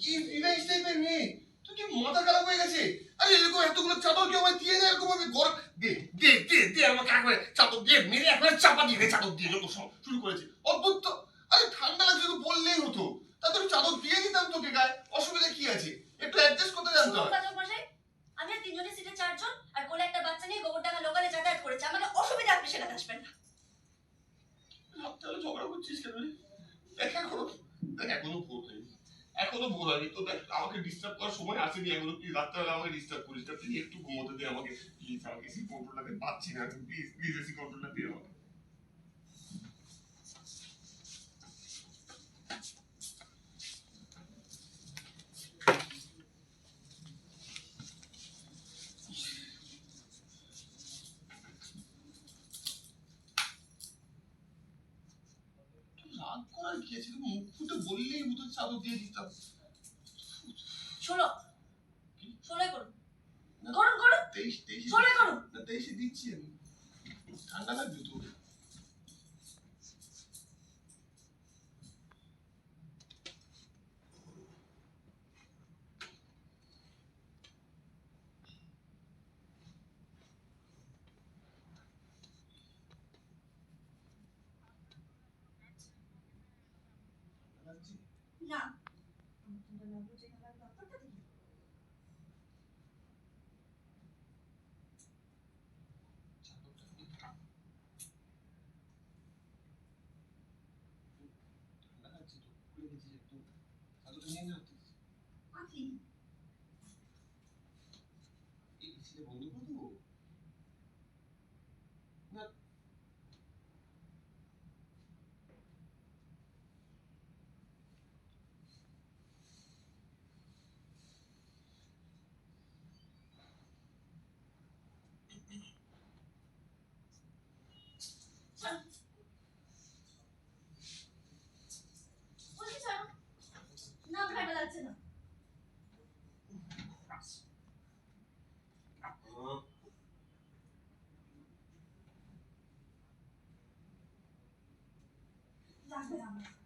কি রিভেঞ্জ টাইপের মেয়ে, তুই কি মাথা খারাপ হয়ে গেছে? আরে এরকম এতগুলো চাদর কি আমায় দিয়ে দেয় এরকম ভাবে গরম? দে দে দে দে আমাকে একবারে চাদর দিয়ে মেরে একবারে চাপা দিয়ে দে, চাদর দিয়ে যত শুরু করেছে অদ্ভুত তো। আরে ঠান্ডা লাগছে তো বললেই হতো, তাতে আমি চাদর দিয়ে দিতাম তোকে গায়ে, অসুবিধা কি আছে? একটু অ্যাডজাস্ট করতে জানতে হয়। আমি আর তিনজনের সিটে চারজন, আর কোলে একটা বাচ্চা নিয়ে গোবরডাঙ্গা লোকালে যাতায়াত করেছে, আমাকে অসুবিধা আপনি সেটাতে আসবেন না। রাত্রে ঝগড়া করছিস কেন রে? দেখ এখনো, দেখ এখনো ভোর হয়নি, এখনো ভোর হয়নি তো, দেখ আমাকে ডিস্টার্ব করার সময় আসেনি এখনো, তুই রাত্রেবেলা আমাকে ডিস্টার্ব করিস না, তুই একটু ঘুমোতে দে আমাকে প্লিজ, আমাকে এসি কন্ট্রোলটাতে পাচ্ছি না, প্লিজ প্লিজ এসি কন্ট্রোলটা দে আমাকে। রাগ করার কি আছে? মুখ ফুটে বললেই হতো, চাদর দিয়ে দিতাম। 16 কি? 16 করুন, করুন করুন, 23 16 করুন। না 23 দিচ্ছি আমি, ঠান্ডা লাগবে তো। না আপনি বন্ধ করে দেবো না? বলছি ছাড়ো না, ভালো লাগছে না। লাগবে না আমার।